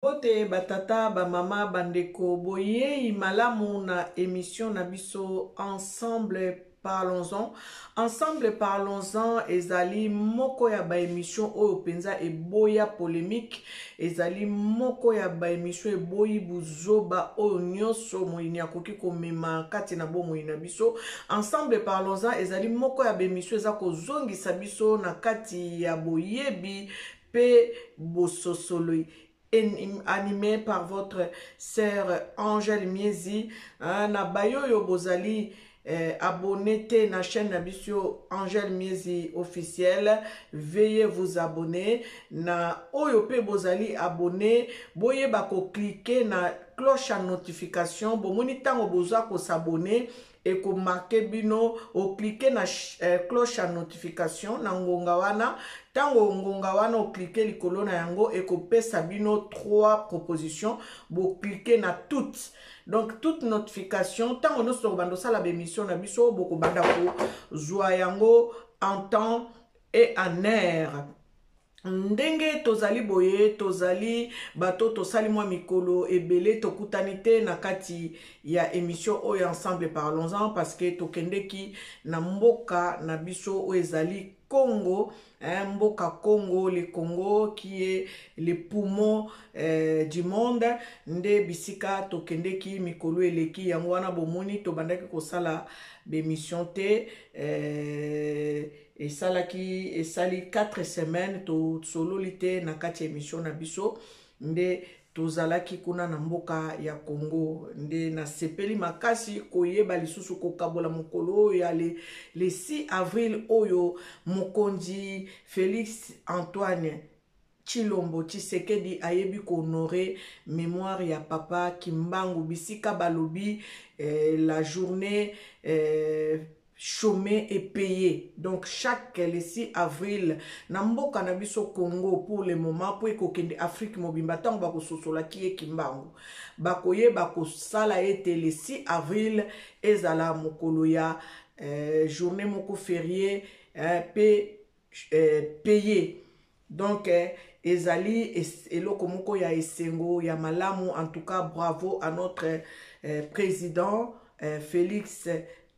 Bote batata ba mama bandeko boye malamu na émission na biso ensemble parlons-en ezali moko ya ba émission oyo penza eboya polémique ezali moko ya ba émission eboyi buzoba oyo nyonso moyini akoki komema kati na bomoi na biso. Ensemble parlons-en ezali moko ya ba émission eza kozongisa biso na kati ya boyebi pe bososolo animé par votre sœur Angèle Miezi. Na bayoyo bozali abonné na chaîne Nabisio Angèle Miezi officielle. Veuillez vous abonner. Na oyo pe bozali abonné. Boye bako cliquer na cloche à notification. Bomoni tango boza ko s'abonner. Et ko marqué bino o cliquer na cloche à notification na ngonga wana tango ngonga wana o cliquer likolo na yango et ko pesa bino 3 propositions bo cliquer na toutes. Donc toute notification tango no so bando sala émission na biso boko banda ko zwa yango en temps et en heure. Ndenge tozali boye tozali bato tosali mwa mikolo ebele tokutanite na kati ya émission oyo ensemble parlons-en parce que tokendeki na mboka na biso oyo ezali Congo, mboka Congo, le Congo qui est le poumon du monde. Nde bisika tokendeki mikolo eleki yango wana bomoni tobandaki kosala bémission te et sali 4 semaines to sololite na kati émission na biso nde tozalaki kuna na mboka ya Congo nde na sepeli makasi koyeba lisusu kokabola mokolo ya le 6 avril oyo mokonzi Félix Antoine Tshilombo Tshisekedi ayebi ko honorer mémoire ya papa Kimbangu bisika balobi la journée chômé et payé. Donc chaque le 6 avril na mboka na biso Congo pour le moment pour ekokende Afrique mobimba tango bako sosola ki Kimbangu bakoye bako sala ete le 6 avril ezala mokolo ya journée moko férié payé. Donc ezali eloko moko ya esengo ya malamu. En tout cas bravo à notre président Félix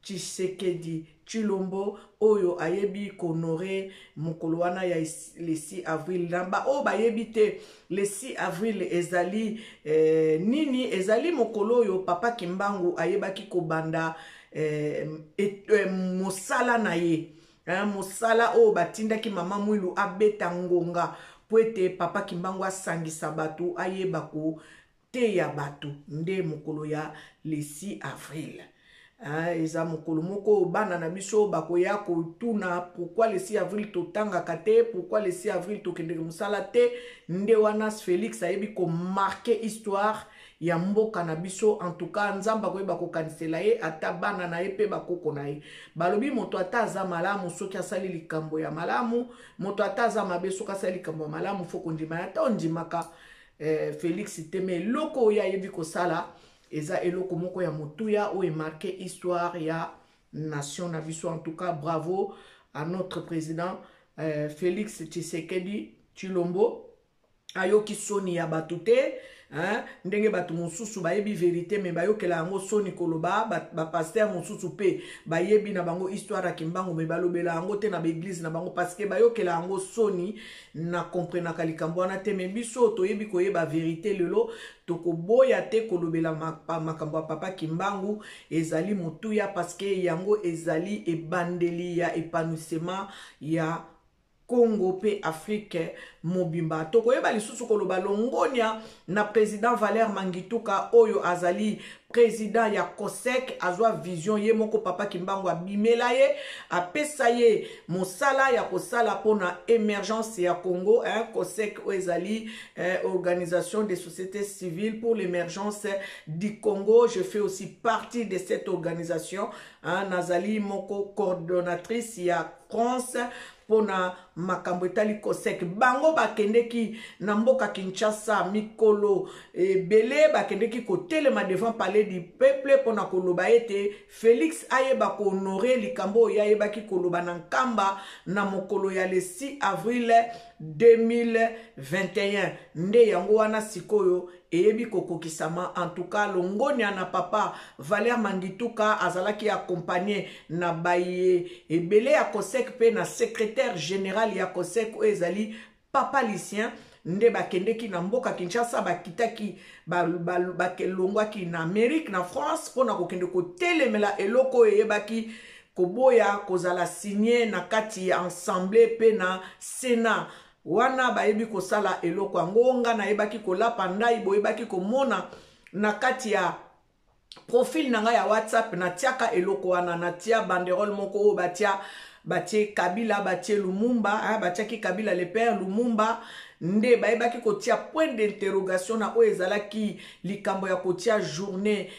Tshisekedi Tshilombo oyo ayebi honorer mokolo wana ya le 6 avril namba o bayebi te le 6 avril ezali nini ezali mokolo oyo papa Kimbangu ayebaki kobanda mosala na ye mosala oyo batindaki mama mwilu abeta ngonga po ete papa Kimbangu asangisa bato ayeba ko teya bato nde mokolo ya le 6 avril. Eza mokolo moko bana na biso bakoya kotuna pourquoi le 6 avril totanga kate pourquoi le 6 avril tokende musala te nde wana Félix ayebi ko marquer histoire ya mboka na biso. En tout cas nzamba koyeba ko kanisela ye ata bana na ye pe bakoko na ye balobi moto ata aza malamu soki asali likambo ya malamu moto ata aza mabe soki asali likambo ya malamu fo kondima ata ondimaka Félix teme loko ya yebi ko sala eza eloko moko ya motuya ou marqué histoire ya nation na biso. En tout cas bravo à notre président Félix Tshisekedi Tshilombo ayoki soni ya batute ndenge batu mosusu bayebi vérité mais bayokela yango soni koloba ba pasteur mosusu pe bayebi na bango histoire ya Kimbangu mais balobela yango te na l'église na bango parce que bayokela yango soni na comprenaka likambo wana te mais biso toyebi koyeba vérité lelo tokoboya te kolobela makambo ya papa Kimbangu ezali motuya parce que yango ezali ebandeli ya épanouissement ya Congo pe Afrique mobimba. Tokoyeba lisusu koloba longonia na président Valère Mangituka oyo azali président ya COSEC azwa vision ye moko papa Kimbangu abimela ye apesa ye mosala ya kosala pona émergence ya Congo COSEC ezali organisation des sociétés civiles pour l'émergence du Congo. Je fais aussi partie de cette organisation nazali moko coordonnatrice ya France pona makambo etali COSEC bango bakendeki na mboka Kinshasa mikolo ebele bakendeki kotelema devant palais du peuple pona koloba ete Félix ayeba ko honorer likambo ya yebaki koloba na nkamba na mokolo ya le 6 avril 2021 nde yango wana sikoyo eyebi kokokisama. En tout cas longoni na papa Valère Mandituka azalaki accompagné na baye ebele ya COSEC pe na secrétaire général ya COSEC ezali papa Lucien nde bakendeki na mboka Kinshasa bakitaki bakelongwaki na Amérique na France pona kokende kotelemela eloko eyebaki koboya kozala signé na kati ya assemblée pe na Sénat wana bayebi kosala eloko angonga na yebaki kolapa ndai boyebaki komona na kati ya profil nanga ya WhatsApp na tiaka eloko wana na tia banderole moko batie Kabila batie Lumumba batiaki Kabila le père Lumumba nde bayebaki kotia point d'interrogation na o ezalaki likambo ya kotia journée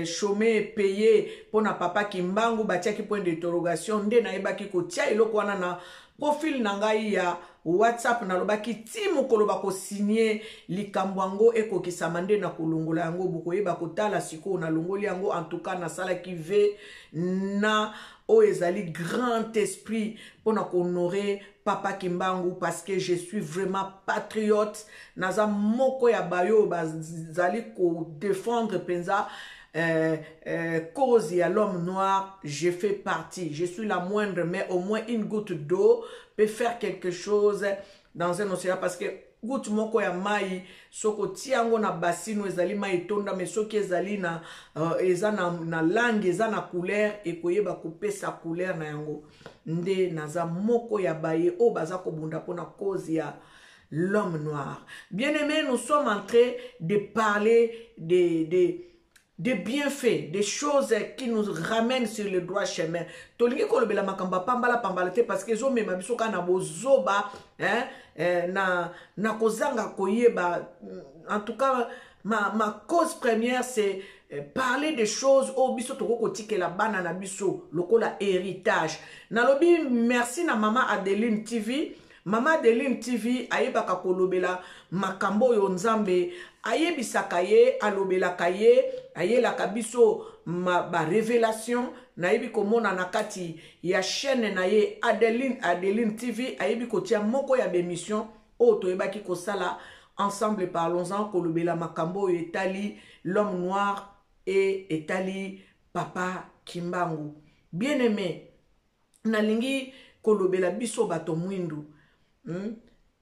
chômé payé pona papa Kimbangu batiaki point d'interrogation nde na yebaki kotia eloko wana na profil nangai ya WhatsApp na lobaki ti mokolo bako signé likambo yango ekokisama nde na kolongola yango bokoyeba kotala siko na longoli yango. En tout cas na salaki ve na o ezali grand esprit pona honorer papa Kimbangu parce que je suis vraiment patriote naza moko ya bayo bazali ko défendre penza cause à l'homme noir. Je fais partie, je suis la moindre, mais au moins une goutte d'eau peut faire quelque chose dans un océan parce que goutte moko ya mai soko tiango na basino ezali mai tonda mais soki ezali na na langue eza na couleur ekoyeba kopesa couleur na yango nde naza moko ya baye o baza ko bunda pona cause ya l'homme noir. Bien aimé, nous sommes en train de parler des bienfaits, des choses qui nous ramènent sur le droit chemin. Tolingi kolobela makamba pambala pambalate parce que zo mema biso kana bozoba na kozanga koyeba. En tout cas ma cause première c'est parler des choses au biso toko kotike la bana na biso lokola héritage. Nalobi merci na Maman Adeline TV. Maman Adeline TV ayebaka kolobela makambo yo nzambe ayebisaka ye alobelaka ye ayelaka biso ba révélation nayebi komona na kati ya chaîne na ye Adeline TV ayebi kotia moko ya bémission o toyebaki kosala ensemble parlons-en kolobela makambo yo etali l'homme noir et etali papa Kimbangu. Bien aimé nalingi kolobela biso bato mwindu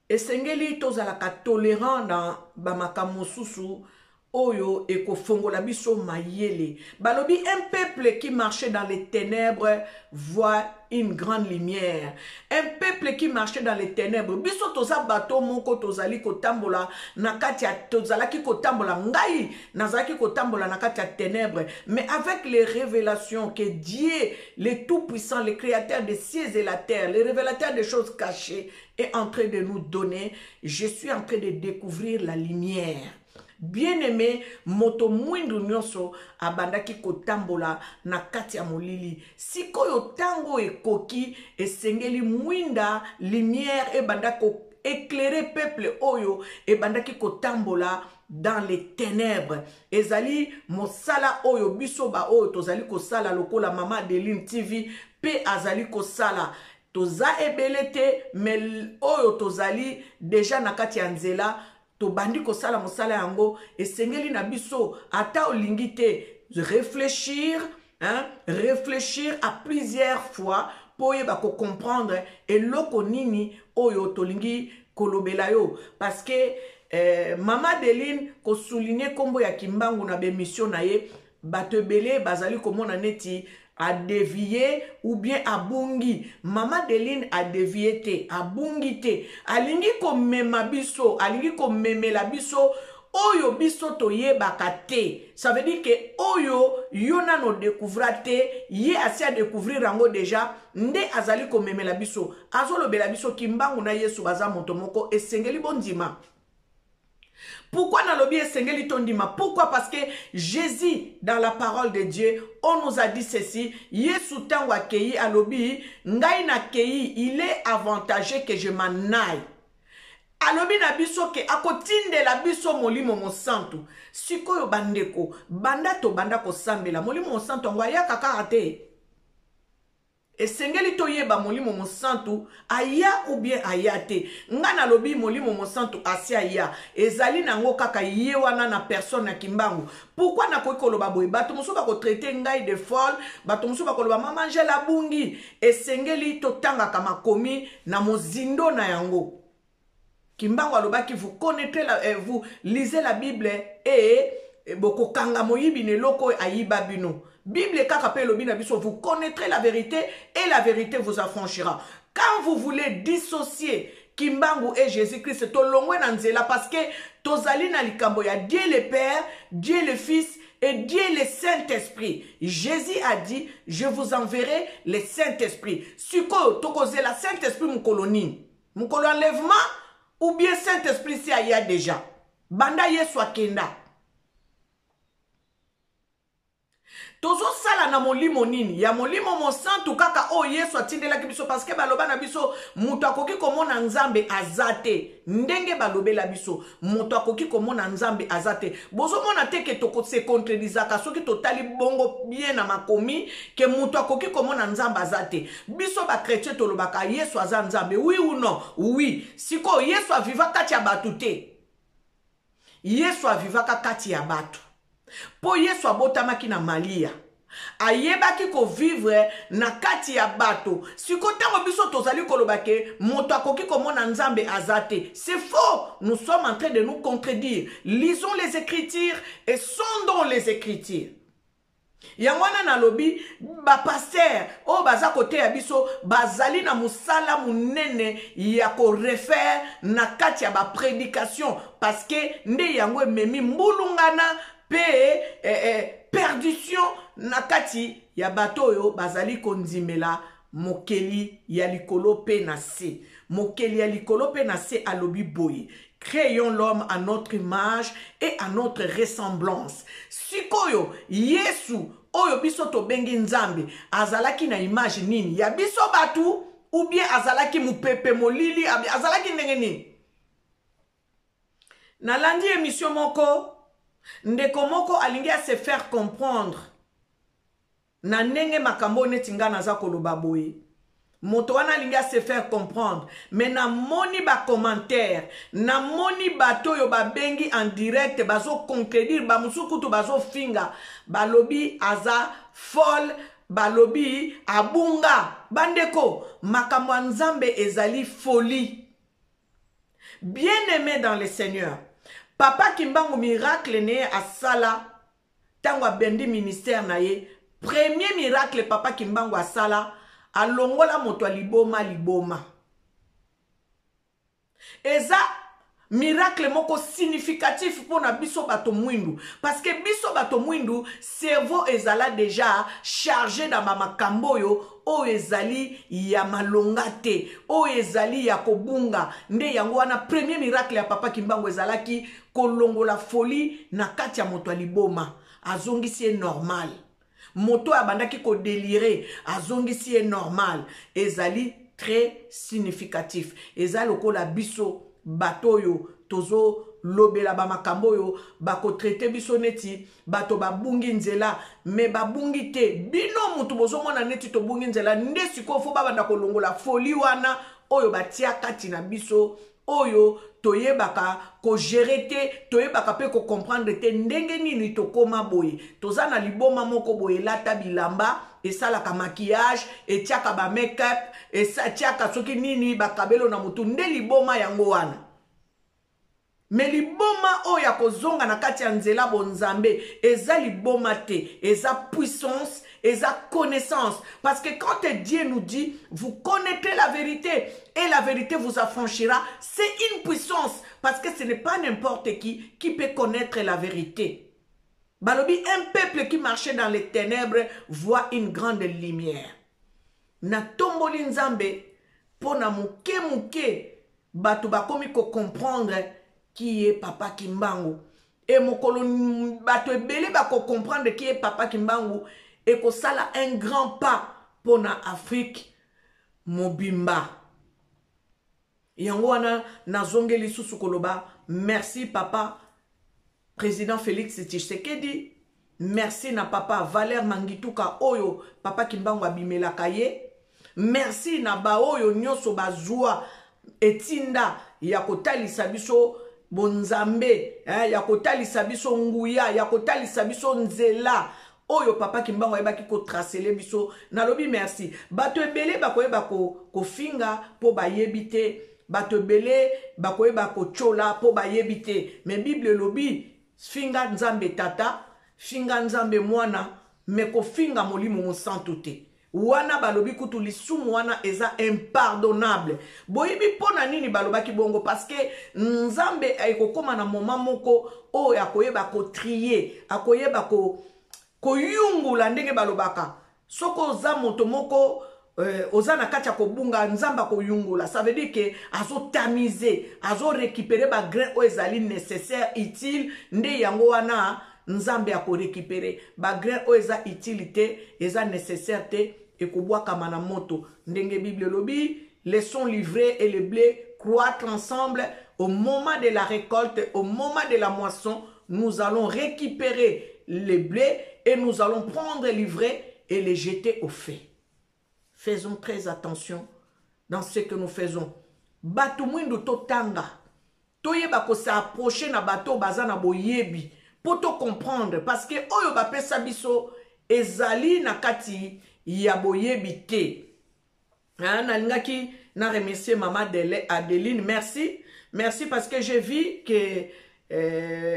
esengeli tozalaka tolérant dans bamakambo mosusu oyo ekofongola biso mayele. Balobi un peuple qui marchait dans les ténèbres voit une grande lumière. Un peuple qui marchait dans les ténèbres. Biso toza bato moko tozali kotambola nakati ya tozalaki kotambola ngai nazalaki kotambola nakati ya ténèbres. Mais avec les révélations que Dieu, le Tout-Puissant, le Créateur des cieux et la terre, le révélateur des choses cachées est en train de nous donner, je suis en train de découvrir la lumière. Bien aimé, moto mwindu nyonso abandaki kotambola na kati ya molili. Sikoyo tango ekoki esengeli mwinda lumière ebandako éclairer peuple oyo ebandaki kotambola dans les ténèbres. Ezali mosala oyo biso ba oyo tozali kosala lokola Maman Adeline TV pe azali kosala. Toza ebelete mais oyo tozali déjà na kati ya nzela to bandi ko sala mosala yango esengeli na biso ata olingi te réfléchir réfléchir à plusieurs fois pour yeba ko comprendre eloko nini oyo tolingi kolobela yo parce que Maman Adeline ko souligner kombo ya Kimbangu na bémission na ye bato ebele bazali komona neti a dévié ou bien a bungi. Maman Adeline a dévié te, a bungi te. Alingi ko mema biso, alingi ko memela biso, oyo biso to ye bakate. Ça veut dire que oyo yona no découvra te, ye asi a découvrir rango déjà, nde azali ko memela biso. Azolo bela biso Kimbangu na Yesu baza motomoko esengeli bondima. Pourquoi nalobi esengeli tondima? Pourquoi? Parce que Jésus, dans la parole de Dieu, on nous a dit ceci. Yesu tango akei alobi, ngai na kei, il est avantageux que je m'en aille. Alobi na biso ke akotinde la biso molimo mosantu. Sikoyo bandeko, banda to banda ko sambela. Molimo mosantu ngwa ya kakate. Esengeli to yeba molimo mosantu aya ou bien ayate. Nga lobi molimo mosantu asi aya. Ezali nango kaka ye wana na personne na kimbangu. Pourquoi na koloba boy? Bato muso ba ko traiter ngai de folle, bato muso ba koloba manger la bungi. Esengeli to tanga kama komi na mozindo na yango. Kimbangu alobaki vous connaîtrez vous lisez la Bible et boko kanga moyibi ne loko ayiba bino. Bible kaka pe lobi na biso, vous connaîtrez la vérité et la vérité vous affranchira. Quand vous voulez dissocier Kimbangu et Jésus-Christ, to longwe na nzela parce que tozali na likambo ya Dieu le Père, Dieu le Fils et Dieu le Saint-Esprit. Jésus a dit, je vous enverrai le Saint-Esprit. Suko tokoze la Saint-Esprit mkoloni. Mkolo enlèvement ou bien Saint-Esprit si aya déjà. Banda yesu akenda. Tozo sala na molimo nini? Ya molimo mosantu kaka o yesu atindela biso parce que baloba na biso mutu akoki komona nzambe azate. Ndenge balobe la biso mutu akoki komona nzambe azate. Bozo mona teke toko se contredisaka soki totali bongo bien na makomi ke mutu akoki komona nzambe azate. Biso ba chrétien tolobaka yesu aza nzambe. Oui ou non? Oui. Siko yesu aviva kati ya batu te. Yesu avivaka kati ya batu. Po yesu abotamaki na Malia. Ayebaki ko vivre na kati ya bato. Siko tango biso tozali kolobake moto akoki komona nzambe azate. C'est faux. Nous sommes en train de nous contredire. Lisons les Écritures et sondons les Écritures. Yangwana na lobi ba pasteur o baza kote ya biso bazali na musala munene ya ko refaire na kati ya ba prédication parce que nde yango memi mbulungana perdition na kati ya bato oyo bazali kondimela mokeli ya likolo pe na se. Mokeli ya likolo pe na se alobi boye. Créons l'homme à notre image et à notre ressemblance. Sikoyo Yesu oyo biso to bengi nzambe azalaki na image nini? Ya biso batu ou bien azalaki mupepe molili azalaki ndenge nini? Na landi émission moko ndeko moko alingi a se faire comprendre na ndenge makambo neti nga naza koloba boye. Moto wana alingi a se faire comprendre. Mais na moni ba commentaire, na moni bato yo ba bengi en direct bazo contredire ba musukutu bazo finga balobi aza folle, balobi abunga. Bandeko makambo nzambe ezali folie. Bien-aimé dans le Seigneur, Papa Kimbangu miracle ne a sala tango bendi ministère na ye. Premier miracle Papa Kimbangu a sala alongola moto liboma. Eza miracle moko significatif pour na biso bato mwindu. Parce que biso bato mwindu, cerveau ezala déjà chargé dans makambo yo o ezali ya malongate, o ezali ya kobunga. Nde yango wana premier miracle ya Papa Kimbangu ezalaki kolongola folie na kati ya moto liboma. Azongisi est normal. Moto abandaki ko délirer, azongisi est normal. Ezali très significatif. Ezali lokola biso bato yo tozo lobela ba makambo yo bako traiter biso neti bato babungi nzela me babungi te bino mutu bozo mona neti to bungi nzela nde siko fo babanda kolongola folie wana oyo batia kati na biso oyo toyebaka ko gérer te toyebaka pe ko comprendre te ndenge nini to koma boye toza na liboma moko boye lata bilamba esalaka maquillage etiaka ba make-up etiaka soki nini bakabelo na mutu nde liboma yango wana. Mais liboma oya kozonga na kati ya nzela bonzambe eza liboma te, eza puissance, eza connaissance. Parce que quand Dieu nous dit vous connaîtrez la vérité et la vérité vous affranchira, c'est une puissance parce que ce n'est pas n'importe qui peut connaître la vérité. Balobi, un peuple qui marchait dans les ténèbres voit une grande lumière. Na tomboli nzambe pona muke muke batu bakomi ko comprendre qui est Papa Kimbangu. Et mon colon bato ebele ba ko comprendre qui est Papa Kimbangu et que ça a un grand pas pour la Afrique mobimba. Yango wana nazongeli susu koloba merci papa président Félix Tshisekedi, merci na papa Valère Mangituka oyo Papa Kimbangu abimela kaye, merci na ba oyo nyonso bazwa etinda ya kotalisa biso bonzambe, ya kotalisa biso nguya, ya kotalisa biso nzela oyo Papa Kimbangu ayebaki ko tracele biso. Nalobi merci bato ebele bakoyeba ko finga po bayebite, bato ebele bakoyeba ko chola po bayebite, mais Bible lobi finga nzambe tata, finga nzambe mwana, me ko finga molimo mosantu te. Wana balobi kutu lisumu wana eza impardonnable. Boyibi pona nini balobaki bongo? Parce que nzambe ayekokoma na moma moko oyo akoyeba ko trier, akoyeba ko yungula ndenge balobaka. Soko oza moto moko oza na kati ya kobunga nzamba ko yungula. Ça veut dire que azo tamiser, azo récupérer ba grain oyo ezali nécessaire, utile, nde yango wana nzambe ya ko récupérer ba grain oyo eza utilité, eza nécessaire te et kobwaka mana moto. Ndenge Bible lobi, laissons livrer et le blé croître ensemble. Au moment de la récolte, au moment de la moisson, nous allons récupérer les blés et nous allons prendre l'ivraie et les jeter au feu. Faisons très attention dans ce que nous faisons. Bato mwindu totanga. Toyeba ko s'approcher na bato bazana boyebi. Pour te comprendre. Parce que oyo bapesa biso ezali na kati ya boyebi te. Nalingaki na remercier maman Adeline. Merci. Merci parce que j'ai vu que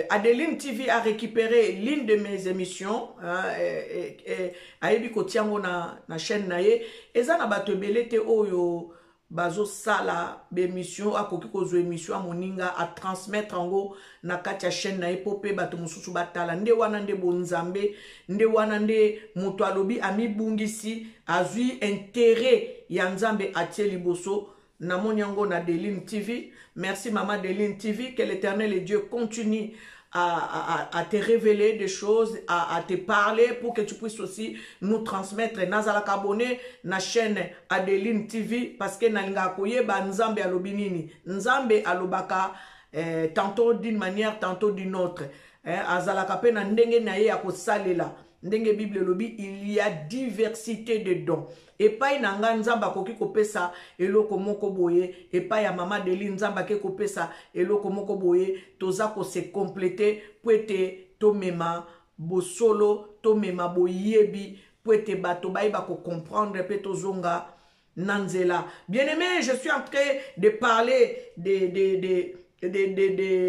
Adeline TV a récupéré l'une de mes émissions. Ayebi kotiango na chaîne naye. Eza na bato ebele te oyo bazo sala bémission akoki kozo émission amoninga a transmettre ango na kati ya chaîne naye pope bato mususu batala. Nde wana nde bonzambe, nde wana nde mutu alobi ami bungisi azui intérêt ya nzambe atie liboso. Namoni yango na Adeline TV. Merci maman Adeline TV. Que l'Éternel et Dieu continue à te révéler des choses, à te parler pour que tu puisses aussi nous transmettre. Nazala abonné na chaîne Adeline TV parce que nalinga koyeba nzambe alobi nini. Nzambe alobaka tantôt d'une manière, tantôt d'une autre. Azalaka pe na ndenge na ye ya kosalela. Ndenge Bible lobi, il y a diversité de dons. Et pas inanga nzamba koki kopesa eloko moko boye, et pas ya mama Deli nzamba ke kopesa eloko moko boye, toza ko se compléter pour te to mema bosolo, to mema boyebi, pour te bato baïba ko comprendre pe to zonga nanzela. Bien-aimé, je suis en train de parler de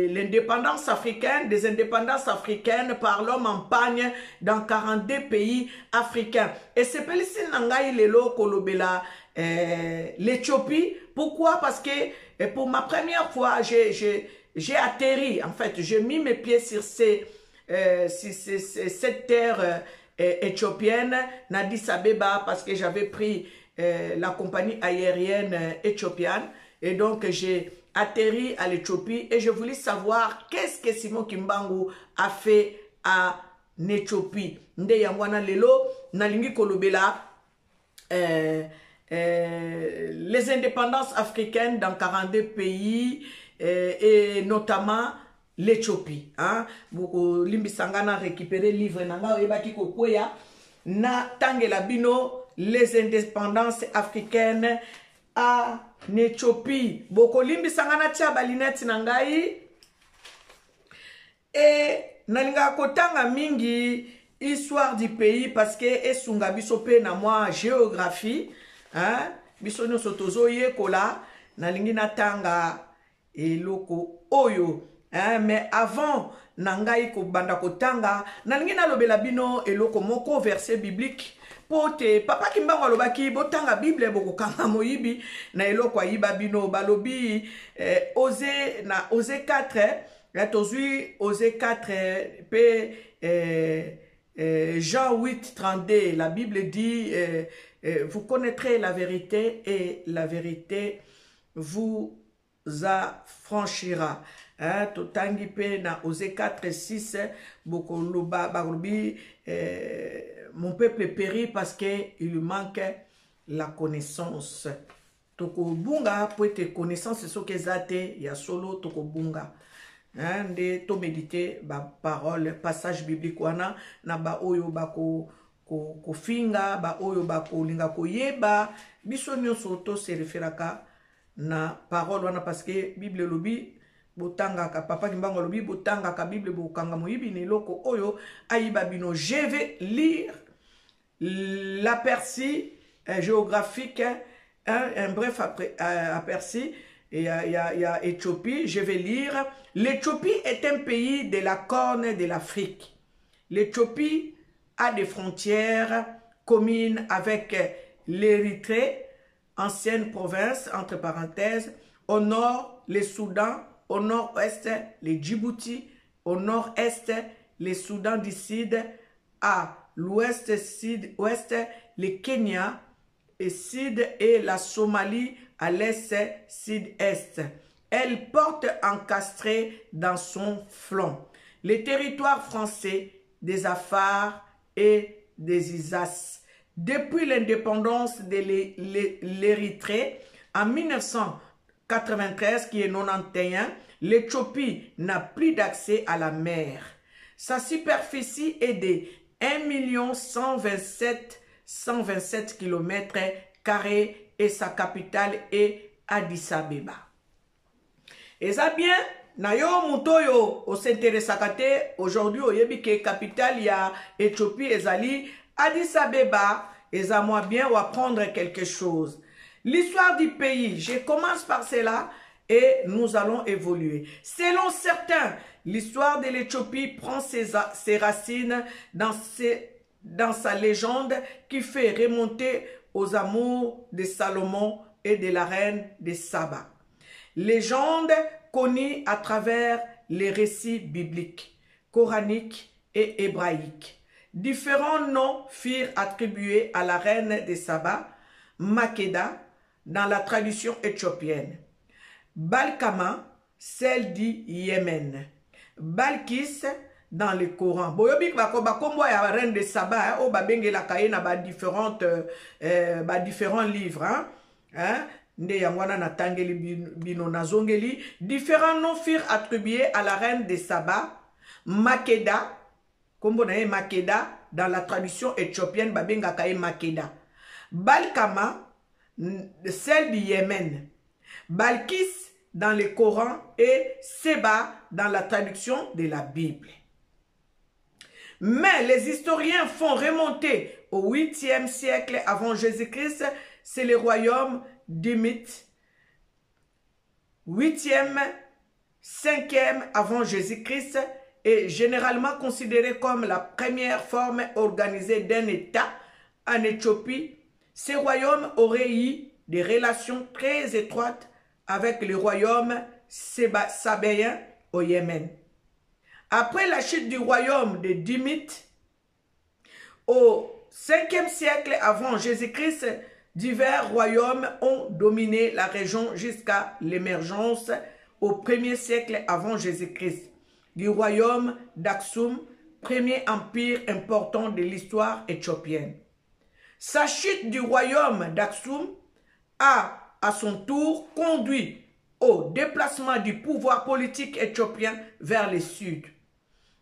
l'indépendance africaine, des indépendances africaines par l'homme en pagne dans 42 pays africains. Et c'est ici nangai lelo kolobela l'Éthiopie. Pourquoi? Parce que pour ma première fois, j'ai atterri, en fait, j'ai mis mes pieds sur cette terre éthiopienne, Addis Abeba, parce que j'avais pris la compagnie aérienne éthiopienne. Et donc, j'ai atterri à l'Éthiopie et je voulais savoir qu'est-ce que Simon Kimbangu a fait à l'Éthiopie. Nde yangwana lelo nalingi kolobela les indépendances africaines dans 42 pays et notamment l'Éthiopie. Beaucoup limbisangana récupérer livre nanga ebaki kokoya na tangela bino les indépendances africaines à Éthiopie. Boko limbi sangana tia balineti nangai. Et nalinga kotanga mingi histoire du pays parce que esunga biso pe na moi géographie. Biso no sotozo yekola nalingi natanga eloko oyo. Mais avant nangai ko banda kotanga nalingi nalobela bino eloko moko verset biblique. Pote Papa Kimbangu alobaki botanga Bible bokokanga moyibi na eloko ayiba bino balobi Osée 4 tozui Osée 4 pe Jean 8 32 la Bible dit vous connaîtrez la vérité et la vérité vous affranchira. totangi pe na Osée 4:6 bokoloba barobi mon peuple périt parce que il lui manque la connaissance. Tokobunga po ete connaissance soki eza te ya solo tokobunga. Nde to méditer ba parole passage biblique wana na ba oyo bako ko finga ba oyo bako linga koyeba biso nyonso to se referaka na parole wana parce que Bible lobi botanga ka papa kimbango lobi botanga ka Bible bokanga moyibi ne loko oyo ayiba bino. Je vais lire l'aperçu géographique, un bref aperçu. Il y a Éthiopie, je vais lire. L'Éthiopie est un pays de la Corne de l'Afrique. L'Éthiopie a des frontières communes avec l'Érythrée, ancienne province, entre parenthèses, au nord, les Soudans, au nord-ouest, les Djibouti, au nord-est, les Soudans du Sud, à l'ouest, sud-ouest, les Kenya, et sud et la Somalie à l'est, sud-est. Elle porte encastré dans son flanc les territoires français des Afars et des Isas. Depuis l'indépendance de l'Érythrée en 1993, qui est 91, l'Éthiopie n'a plus d'accès à la mer. Sa superficie est de 1 127 km² et sa capitale est Addis Abeba. Et ça bien, nayo mutoyo o s'intéressakate aujourd'hui oyebi ke capitale ya Éthiopie ezali Addis Abeba. Et ça moi bien ou apprendre quelque chose. L'histoire du pays, je commence par cela et nous allons évoluer. Selon certains, l'histoire de l'Éthiopie prend ses racines dans sa légende qui fait remonter aux amours de Salomon et de la reine de Saba. Légende connue à travers les récits bibliques, coraniques et hébraïques. Différents noms furent attribués à la reine de Saba, Makeda, dans la tradition éthiopienne. Balkama, celle du Yémen. Balkis, dans le Coran. Boyobik bakombo ya reine de Saba, o babenge la kaye na différents livres. Nde yangwana na tangeli bino nazongeli. Différents noms furent attribués à la reine de Saba, Makeda, kombo na ye Makeda, dans la tradition éthiopienne, babenga kaye Makeda. Balkama, celle du Yémen. Balkis, dans le Coran, et Seba, dans la traduction de la Bible. Mais les historiens font remonter au 8e siècle avant Jésus-Christ, c'est le royaume d'Himite. 8e, 5e avant Jésus-Christ est généralement considéré comme la première forme organisée d'un État en Éthiopie. Ce royaume aurait eu des relations très étroites avec le royaume sabéen au Yémen. Après la chute du royaume de Dhimite, au 5e siècle avant Jésus-Christ, divers royaumes ont dominé la région jusqu'à l'émergence au 1er siècle avant Jésus-Christ du royaume d'Aksum, premier empire important de l'histoire éthiopienne. Sa chute du royaume d'Aksum a, à son tour, conduit au déplacement du pouvoir politique éthiopien vers le sud.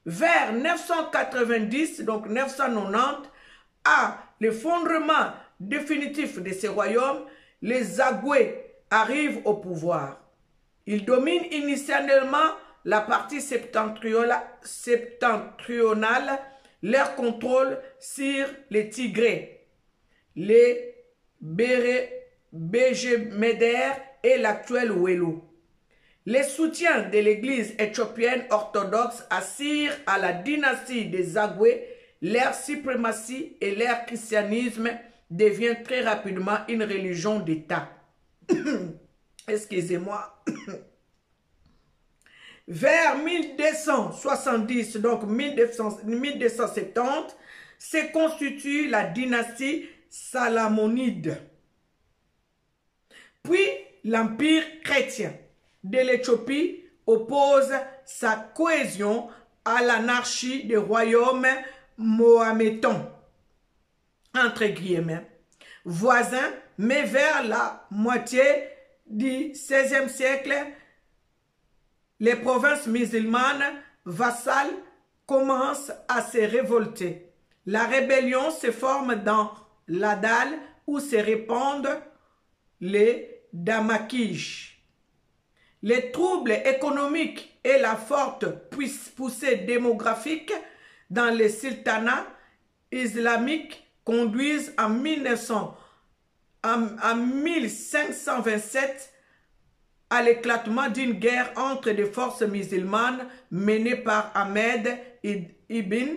Vers 990, donc 990, à l'effondrement définitif de ce royaume, les Agoué arrivent au pouvoir. Ils dominent initialement la partie septentrionale, leur contrôle sur les Tigrés, les Bégemeder et l'actuel Welo. Les soutiens de l'église éthiopienne orthodoxe assurent à la dynastie des Agoué leur suprématie et leur christianisme devient très rapidement une religion d'État. Excusez-moi. Vers 1270, donc 1270, se constitue la dynastie Salamonide. Puis l'empire chrétien de l'Éthiopie oppose sa cohésion à l'anarchie des royaumes mohamédans, entre guillemets, voisins, mais vers la moitié du XVIe siècle, les provinces musulmanes vassales commencent à se révolter. La rébellion se forme dans l'Adal où se répandent les Damakish. Les troubles économiques et la forte poussée démographique dans les sultanats islamiques conduisent en 1527 à l'éclatement d'une guerre entre des forces musulmanes menées par Ahmed ibn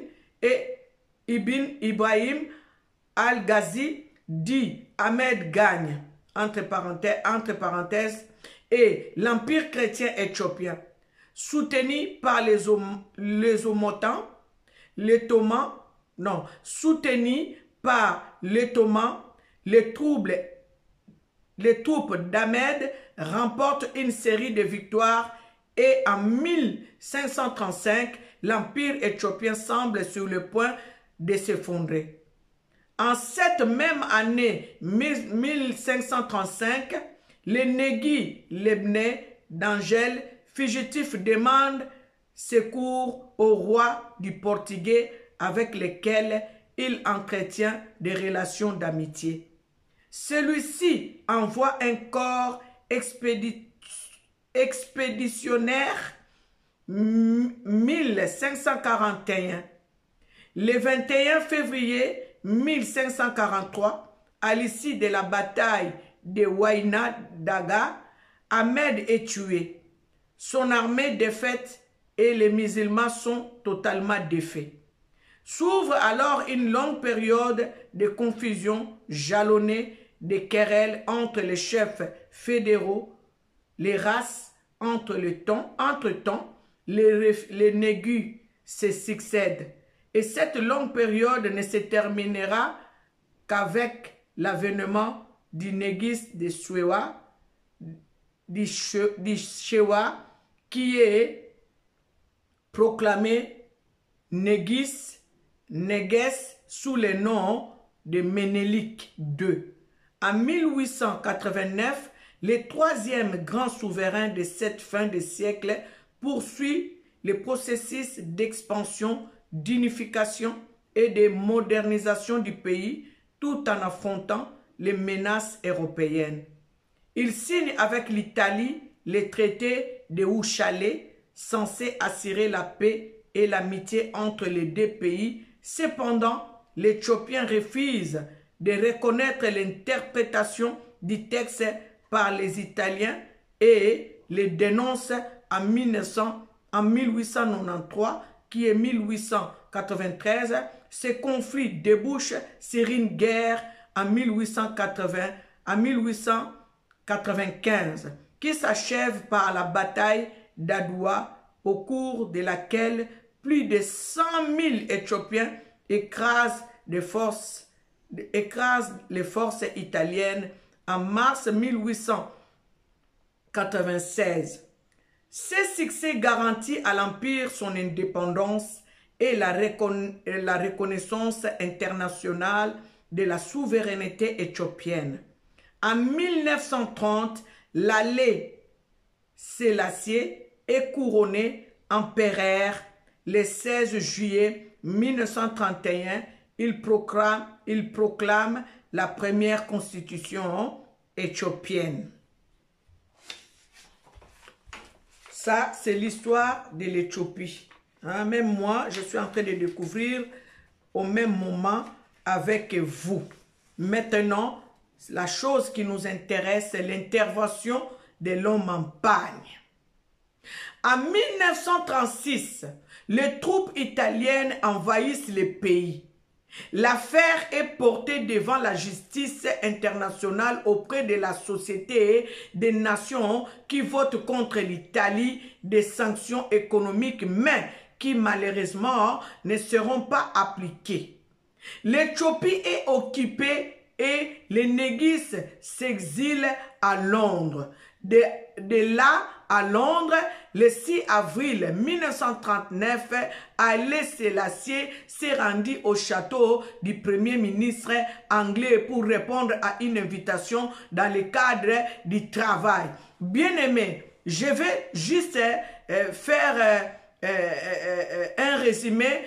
Ibrahim al-Ghazi, dit Ahmed gagne, entre parenthèses, et l'empire chrétien éthiopien, soutenu par les troupes d'Ahmed remportent une série de victoires et en 1535, l'empire éthiopien semble sur le point de s'effondrer. En cette même année 1535, les Négis Lebnais d'Angèle, fugitifs, demandent secours au roi du Portugais avec lequel il entretient des relations d'amitié. Celui-ci envoie un corps expéditionnaire 1541. Le 21 février 1543, à l'issue de la bataille de Waina Daga, Ahmed est tué. Son armée défaite et les musulmans sont totalement défaits. S'ouvre alors une longue période de confusion jalonnée de querelles entre les chefs fédéraux, les races. Entre-temps, les Négus se succèdent et cette longue période ne se terminera qu'avec l'avènement du Négis de Shewa, qui est proclamé Négès sous le nom de Ménélik II. En 1889, le troisième grand souverain de cette fin de siècle poursuit le processus d'expansion, d'unification et de modernisation du pays tout en affrontant les menaces européennes. Il signe avec l'Italie le traité de Uchalé, censé assurer la paix et l'amitié entre les deux pays. Cependant, l'Éthiopien refuse de reconnaître l'interprétation du texte par les Italiens et les dénonce en 1893, qui est 1893. Ce conflit débouche sur une guerre en 1895 qui s'achève par la bataille d'Adoua, au cours de laquelle plus de 100 000 Éthiopiens écrasent les forces italiennes en mars 1896. Ce succès garantit à l'Empire son indépendance et la reconnaissance internationale de la souveraineté éthiopienne. En 1930, Haïlé Sélassié est couronné empereur. Le 16 juillet 1931, il proclame la première constitution éthiopienne. Ça, c'est l'histoire de l'Éthiopie. Hein, même moi, je suis en train de découvrir au même moment avec vous. Maintenant, la chose qui nous intéresse, c'est l'intervention de l'homme en pagne. En 1936, les troupes italiennes envahissent le pays. L'affaire est portée devant la justice internationale auprès de la Société des Nations qui vote contre l'Italie des sanctions économiques, mais qui malheureusement ne seront pas appliquées. L'Éthiopie est occupée et les Négis s'exilent à Londres. De là à Londres le 6 avril 1939, Haïlé Sélassié s'est rendu au château du premier ministre anglais pour répondre à une invitation dans le cadre du travail. Bien-aimé, je vais juste faire un résumé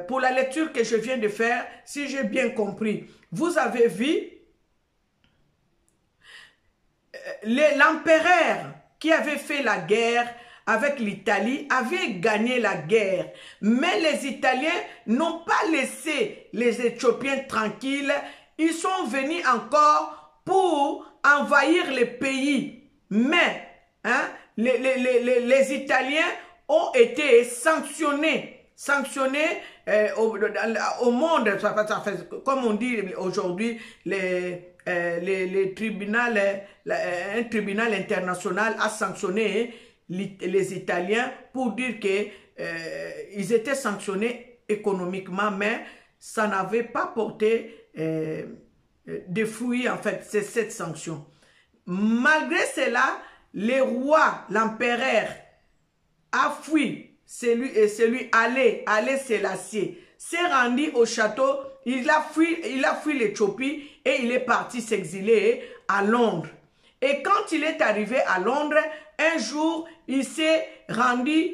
pour la lecture que je viens de faire, si j'ai bien compris. Vous avez vu l'empereur qui avait fait la guerre avec l'Italie avait gagné la guerre. Mais les Italiens n'ont pas laissé les Éthiopiens tranquilles. Ils sont venus encore pour envahir le pays. Mais les Italiens ont été sanctionnés au monde, comme on dit aujourd'hui, un tribunal international a sanctionné les Italiens pour dire qu'ils étaient sanctionnés économiquement, mais ça n'avait pas porté de fruits, en fait, c'est cette sanction. Malgré cela, le roi, l'empereur, a fui, celui Haïlé Sélassié, s'est rendu au château, il a fui l'Éthiopie et il est parti s'exiler à Londres. Et quand il est arrivé à Londres, un jour, il s'est rendu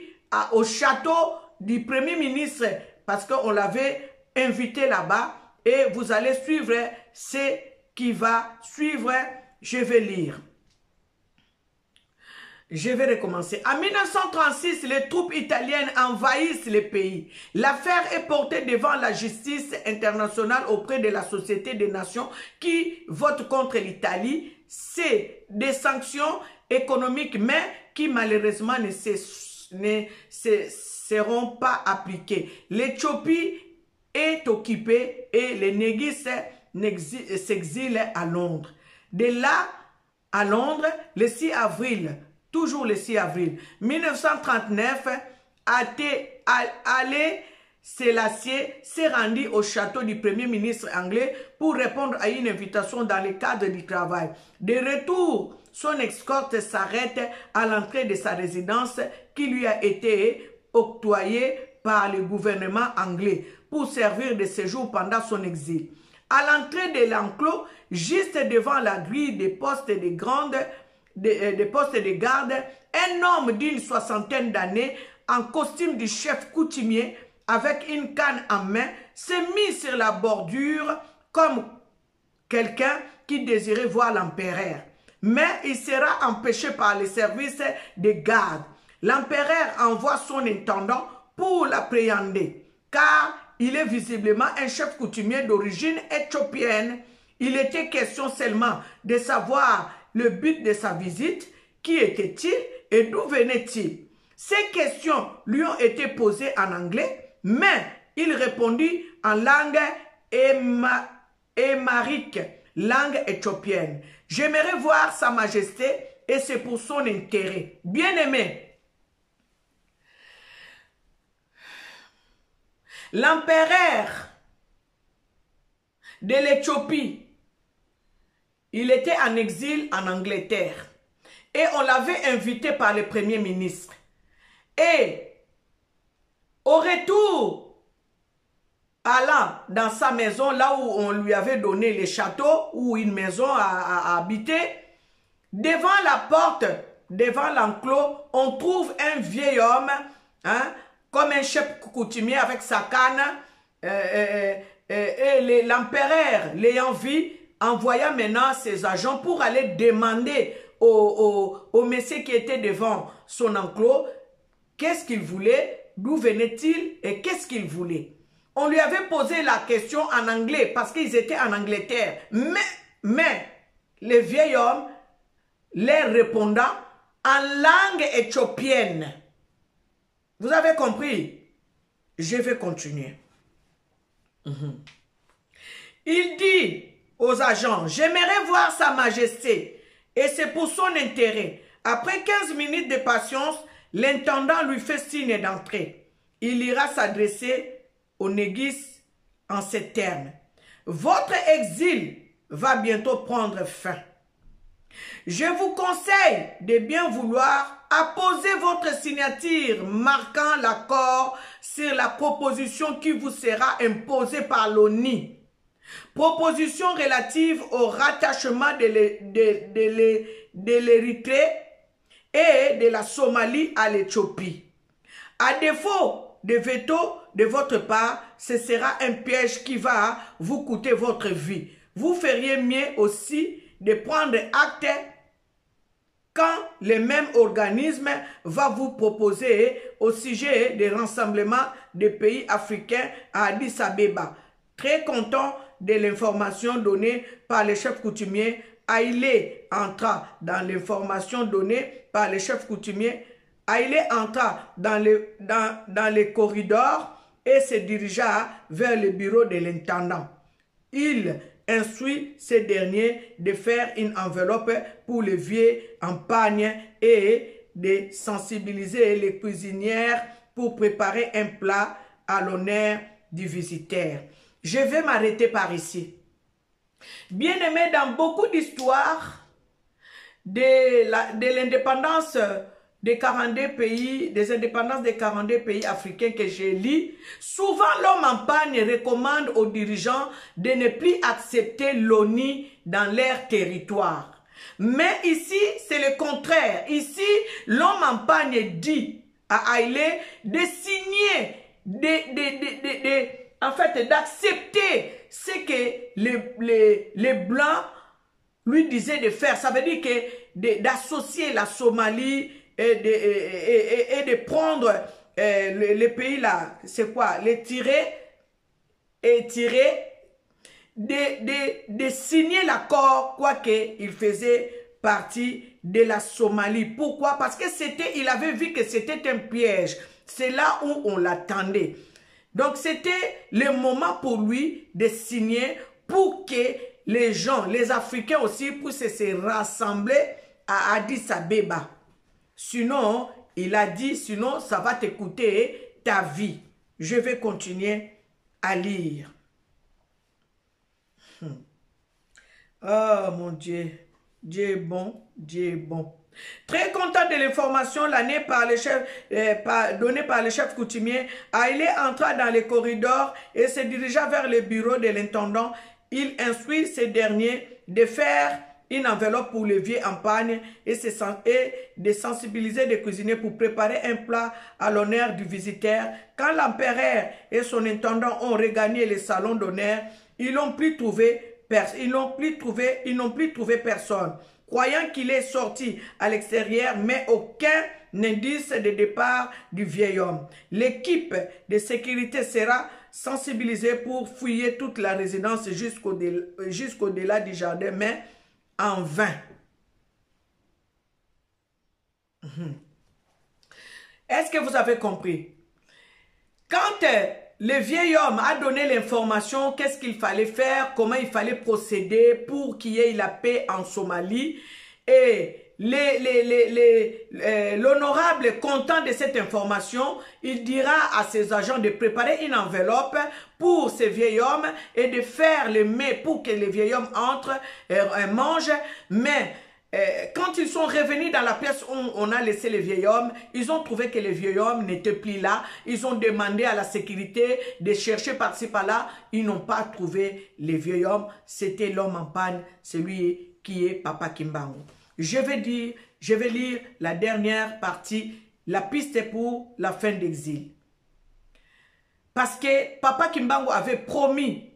au château du premier ministre parce qu'on l'avait invité là-bas et vous allez suivre ce qui va suivre, je vais lire. Je vais recommencer. En 1936, les troupes italiennes envahissent le pays. L'affaire est portée devant la justice internationale auprès de la Société des Nations qui vote contre l'Italie. C'est des sanctions économiques, mais qui malheureusement ne seront pas appliquées. L'Éthiopie est occupée et les Négus s'exilent à Londres. De là, à Londres, le 6 avril, toujours le 6 avril 1939, Haïlé Sélassié s'est rendu au château du premier ministre anglais pour répondre à une invitation dans le cadre du travail. De retour, son escorte s'arrête à l'entrée de sa résidence qui lui a été octroyée par le gouvernement anglais pour servir de séjour pendant son exil. À l'entrée de l'enclos, juste devant la grille des postes des postes de garde, un homme d'une soixantaine d'années en costume du chef coutumier avec une canne en main s'est mis sur la bordure comme quelqu'un qui désirait voir l'empereur. Mais il sera empêché par les services de garde. L'empereur envoie son intendant pour l'appréhender car il est visiblement un chef coutumier d'origine éthiopienne. Il était question seulement de savoir le but de sa visite, qui était-il et d'où venait-il. Ces questions lui ont été posées en anglais, mais il répondit en langue émarique, langue éthiopienne. J'aimerais voir Sa Majesté et c'est pour son intérêt. Bien-aimé, l'empereur de l'Éthiopie, il était en exil en Angleterre et on l'avait invité par le premier ministre. Et au retour, allant dans sa maison, là où on lui avait donné le château ou une maison à habiter, devant la porte, devant l'enclos, on trouve un vieil homme, comme un chef coutumier avec sa canne, et l'empereur l'ayant vu, envoya maintenant ses agents pour aller demander au monsieur qui était devant son enclos qu'est-ce qu'il voulait, d'où venait-il et qu'est-ce qu'il voulait. On lui avait posé la question en anglais parce qu'ils étaient en Angleterre. Mais le vieil homme leur répondant en langue éthiopienne. Vous avez compris? Je vais continuer. Il dit aux agents, j'aimerais voir Sa Majesté et c'est pour son intérêt. Après 15 minutes de patience, l'intendant lui fait signe d'entrer. Il ira s'adresser au Négus en ces termes. Votre exil va bientôt prendre fin. Je vous conseille de bien vouloir apposez votre signature marquant l'accord sur la proposition qui vous sera imposée par l'ONU. Proposition relative au rattachement de l'Érythrée et de la Somalie à l'Éthiopie. À défaut de veto de votre part, ce sera un piège qui va vous coûter votre vie. Vous feriez mieux aussi de prendre acte quand le même organisme va vous proposer au sujet des rassemblements des pays africains à Addis Abeba. Très content de l'information donnée par le chef coutumier, Haïlé entra dans l'information donnée par le chef coutumier. Haïlé entra dans les corridors et se dirigea vers le bureau de l'intendant. Il instruit ce dernier de faire une enveloppe pour le vieux en pagne et de sensibiliser les cuisinières pour préparer un plat à l'honneur du visiteur. Je vais m'arrêter par ici. Bien aimé, dans beaucoup d'histoires de l'indépendance des 42 pays, des indépendances des 42 pays africains que j'ai lu, souvent l'homme en pagne recommande aux dirigeants de ne plus accepter l'ONU dans leur territoire. Mais ici, c'est le contraire. Ici, l'homme en pagne dit à Haïlé de signer, en fait, d'accepter ce que les Blancs lui disaient de faire. Ça veut dire que d'associer la Somalie et de prendre les pays là, c'est quoi? Les tirer et tirer, de signer l'accord, quoique il faisait partie de la Somalie. Pourquoi? Parce que il avait vu que c'était un piège. C'est là où on l'attendait. Donc c'était le moment pour lui de signer pour que les gens, les Africains aussi, puissent se rassembler à Addis Abeba. Sinon, il a dit, sinon ça va te coûter ta vie. Je vais continuer à lire. Oh mon Dieu, Dieu est bon, Dieu est bon. Très content de l'information donnée par le chef coutumier, Haïlé entra dans les corridors et se dirigea vers le bureau de l'intendant. Il instruit ce dernier de faire une enveloppe pour le vieux en pagne et de sensibiliser les cuisiniers pour préparer un plat à l'honneur du visiteur. Quand l'empereur et son intendant ont regagné le salon d'honneur, ils n'ont plus trouvé personne. Croyant qu'il est sorti à l'extérieur, mais aucun indice de départ du vieil homme. L'équipe de sécurité sera sensibilisée pour fouiller toute la résidence jusqu'au-delà du jardin, mais en vain. Est-ce que vous avez compris? Quand le vieil homme a donné l'information, qu'est-ce qu'il fallait faire, comment il fallait procéder pour qu'il y ait la paix en Somalie. Et l'honorable, content de cette information, il dira à ses agents de préparer une enveloppe pour ce vieil homme et de faire le mets pour que le vieil homme entre et mange. Mais quand ils sont revenus dans la pièce où on a laissé le vieil homme, ils ont trouvé que le vieil homme n'était plus là. Ils ont demandé à la sécurité de chercher par-ci par-là. Ils n'ont pas trouvé le vieil homme. C'était l'homme en panne, celui qui est Papa Kimbangu. Je vais lire la dernière partie, la piste pour la fin d'exil. Parce que Papa Kimbangu avait promis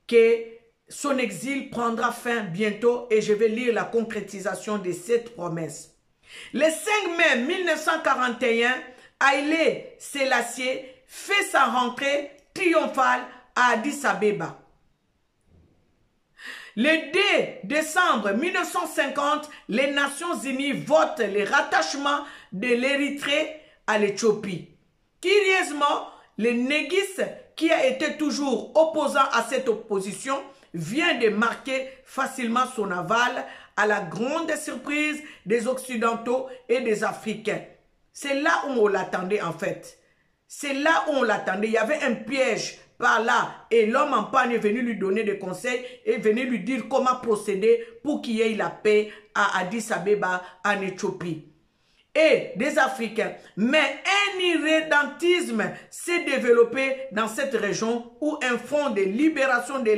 que son exil prendra fin bientôt et je vais lire la concrétisation de cette promesse. Le 5 mai 1941, Haïlé Sélassié fait sa rentrée triomphale à Addis Abeba. Le 2 décembre 1950, les Nations Unies votent le rattachement de l'Érythrée à l'Éthiopie. Curieusement, le Négus, qui a été toujours opposant à cette opposition, vient de marquer facilement son aval à la grande surprise des Occidentaux et des Africains. C'est là où on l'attendait en fait. C'est là où on l'attendait. Il y avait un piège par là et l'homme en panne est venu lui donner des conseils et venu lui dire comment procéder pour qu'il y ait la paix à Addis Abeba en Éthiopie. et des Africains. Mais un irrédentisme s'est développé dans cette région où un front de libération de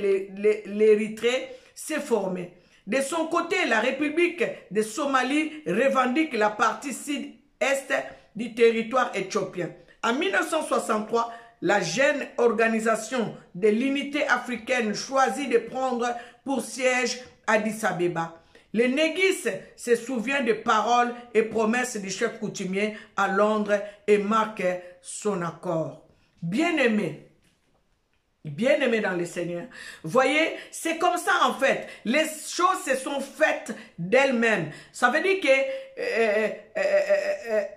l'Érythrée s'est formé. De son côté, la République de Somalie revendique la partie sud-est du territoire éthiopien. En 1963, la jeune organisation de l'unité africaine choisit de prendre pour siège Addis Abeba. Le Négus se souvient des paroles et promesses du chef coutumier à Londres et marque son accord. Bien-aimé dans le Seigneur. Voyez, c'est comme ça en fait. Les choses se sont faites d'elles-mêmes. Ça veut dire que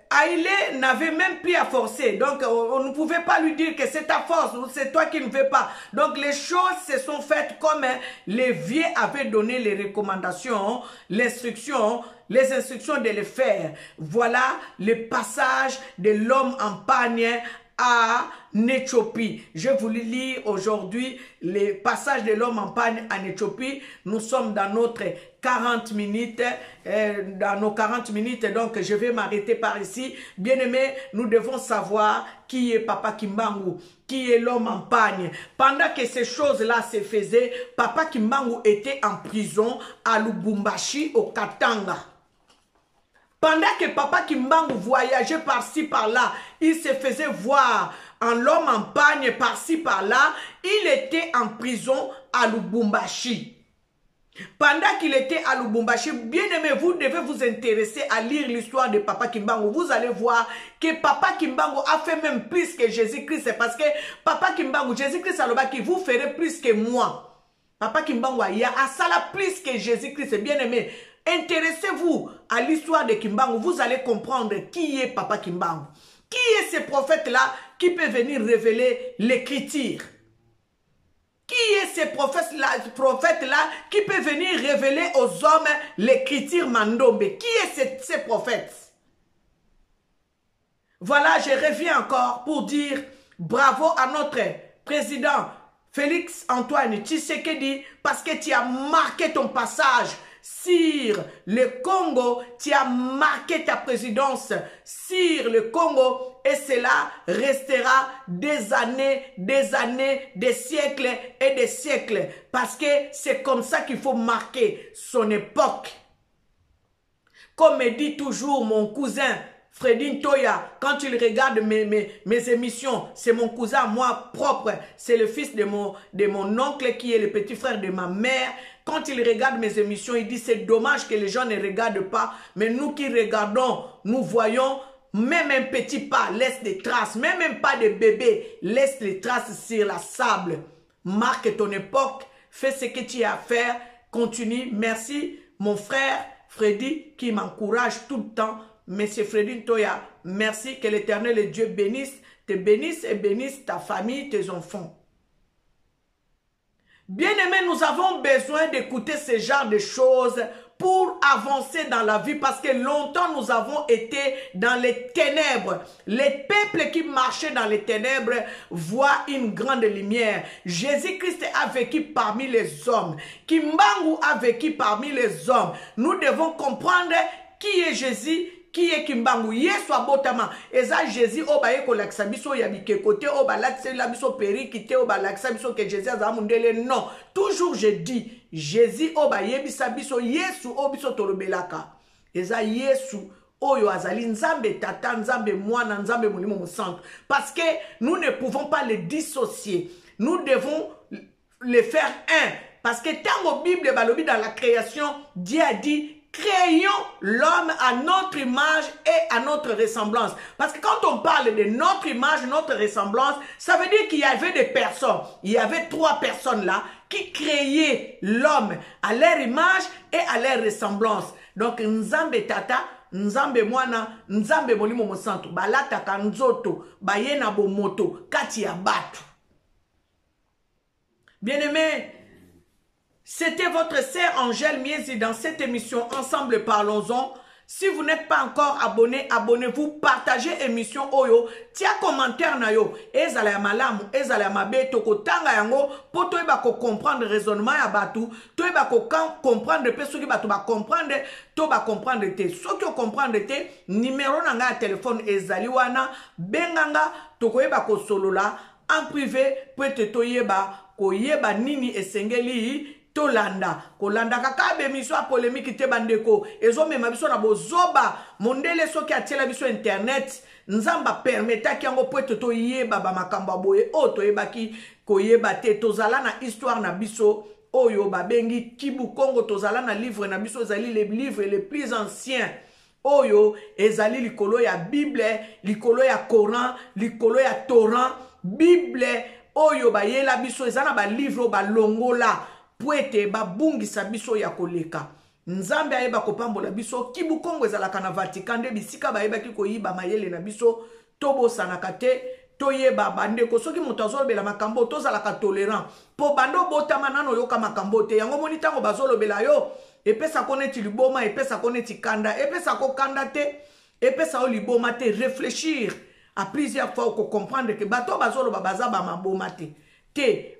Haïlé n'avait même plus à forcer. Donc, on ne pouvait pas lui dire que c'est ta force ou c'est toi qui ne veux pas. Donc, les choses se sont faites comme les vieux avaient donné les recommandations, les instructions de les faire. Voilà le passage de l'homme en pagne à Éthiopie. Je voulais lire aujourd'hui le passage de l'homme en pagne en Éthiopie. Nous sommes dans notre 40 minutes, donc je vais m'arrêter par ici. Bien-aimés, nous devons savoir qui est Papa Kimbangu, qui est l'homme en pagne. Pendant que ces choses-là se faisaient, Papa Kimbangu était en prison à Lubumbashi, au Katanga. Pendant que Papa Kimbangu voyageait par-ci, par-là, il se faisait voir en l'homme en pagne par-ci, par-là, il était en prison à Lubumbashi. Pendant qu'il était à Lubumbashi, bien aimé, vous devez vous intéresser à lire l'histoire de Papa Kimbangu. Vous allez voir que Papa Kimbangu a fait même plus que Jésus-Christ. C'est parce que Papa Kimbangu, Jésus-Christ a dit qu'il vous ferait plus que moi. Papa Kimbangu a sala plus que Jésus-Christ. Bien aimé, intéressez-vous à l'histoire de Kimbangu, vous allez comprendre qui est Papa Kimbangu. Qui est ce prophète-là qui peut venir révéler l'écriture? Qui est ce prophète-là qui peut venir révéler aux hommes l'écriture Mandombe? Qui est ce prophète? Voilà, je reviens encore pour dire bravo à notre président Félix Antoine Tshisekedi parce que tu as marqué ton passage sur le Congo, tu as marqué ta présidence sur le Congo et cela restera des années, des siècles et des siècles parce que c'est comme ça qu'il faut marquer son époque. Comme me dit toujours mon cousin Fredin Toya, quand il regarde mes émissions, c'est mon cousin, moi propre, c'est le fils de mon oncle qui est le petit frère de ma mère. Quand il regarde mes émissions, il dit c'est dommage que les gens ne regardent pas, mais nous qui regardons, nous voyons même un petit pas laisse des traces, même un pas de bébé laisse les traces sur la sable. Marque ton époque, fais ce que tu as à faire, continue. Merci mon frère Freddy qui m'encourage tout le temps. Monsieur Freddy Toya, merci, que l'Éternel et Dieu te bénisse et bénisse ta famille, tes enfants. Bien-aimés, nous avons besoin d'écouter ce genre de choses pour avancer dans la vie parce que longtemps nous avons été dans les ténèbres. Les peuples qui marchaient dans les ténèbres voient une grande lumière. Jésus-Christ a vécu parmi les hommes. Kimbangu a vécu parmi les hommes. Nous devons comprendre qui est Jésus, qui est Kimbangu. Yesu abotama. Eza Jésus obaye ko lakisa biso ya bikekote oba lakisa biso perikite oba lakisa biso que Jésus azamundele. Non. Toujours je dis Jésus obaye bisa biso Yesu obiso tolobelaka. Eza Yesu oyo azali nzambe tata nzambe mwana nzambe molimo mosantu. Parce que nous ne pouvons pas les dissocier. Nous devons les faire un. Parce que tant au Bible balobi dans la création, Dieu a dit créons l'homme à notre image et à notre ressemblance. Parce que quand on parle de notre image, notre ressemblance, ça veut dire qu'il y avait des personnes. Il y avait 3 personnes là qui créaient l'homme à leur image et à leur ressemblance. Donc, Nzambe Tata, Nzambe Mwana, Nzambe Molimo Mosantu, Balata Kanzoto, Bayena Bomoto, Katia Batu. Bien-aimés, c'était votre sœur Angèle Miezi dans cette émission Ensemble Parlons-en. Si vous n'êtes pas encore abonné, abonnez-vous, partagez émission Oyo, tia commentaire na yo, ezala ya malamu, ezala ya mabe, toko tanga yango, po to eba ko comprendre raisonnement ya batu, to eba ko comprendre pe soki batu ba comprendre, to ba comprendre te. Soki o comprendre te, numéro na nga ya téléphone ezali wana, benganga, toko eba ko solola, en privé, peut to yeba, ko yeba nini esengeli, tolanda kolanda kaka bemission a polémique te bandeko ezomema biso na bozoba mondele soki atiela biso internet nzamba permetaki yango po ete toyeba bamakambo boye o toyebaki koyeba te tozala na histoire na biso oyo babengi Kibu Congo tozala na livre na biso ezali les livres les plus anciens oyo ezali likolo ya Bible likolo ya Coran likolo ya Torah Bible oyo bayela biso ezana ba livre ba longola Puete babungisa biso ya koleka nzambe ayeba kopambola biso Kibu Congo ezalaka na Vatican nde bisika bayebaki koyiba mayele na biso tobosanaka te toyeba bandeko soki moto azolobela makambo tozalaka tolérant po bando botama nano yoka makambo te yango moni ntango bazolobela yo epesa ko neti liboma epesa ko neti kanda epesa ko kanda te epesa o liboma te réfléchir à plusieurs fois ko comprendre que bato bazoloba baza ba maboma te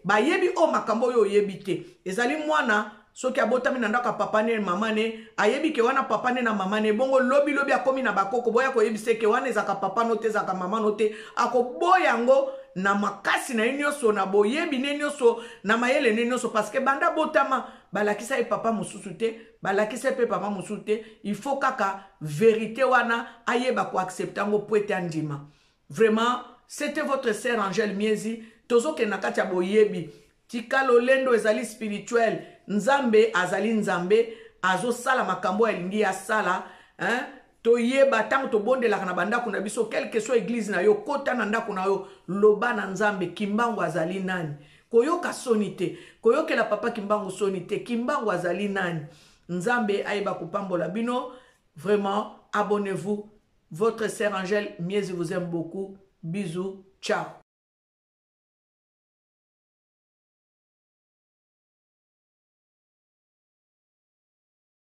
bayebi o makambo yo yebi te ezali mwana soki abotami na ndaka papa ne mama ne ayebi ke wana papa ne na mama ne bongo lobi akomi na bakoko boya ko yebise ke wana ezaka papa no te ezaka mama no te akoboya ngo na makasi na nyonso na boyebi ne nyonso na mayele ne nyonso parce que banda botama balakisa e papa mususu te balakisa pe papa mususu te il faut kaka vérité wana ayeba ko accepter ngo poete andima vraiment c'était votre sœur Angèle Miezi tozo ke nakati boyebi tika lolendo ezali spirituel nzambe azali nzambe azo sala makambo elingi ya sala toyeba tango to bondelaka na bandako na biso quelque soit église na yo kota na ndako na yo loba na nzambe kimbango azali nani koyoka sonite koyokela papa kimbango sonite kimbango azali nani nzambe ayeba kupambola bino vraiment abonnez-vous votre sœur Angèle Miezi vous aime beaucoup bisous ciao.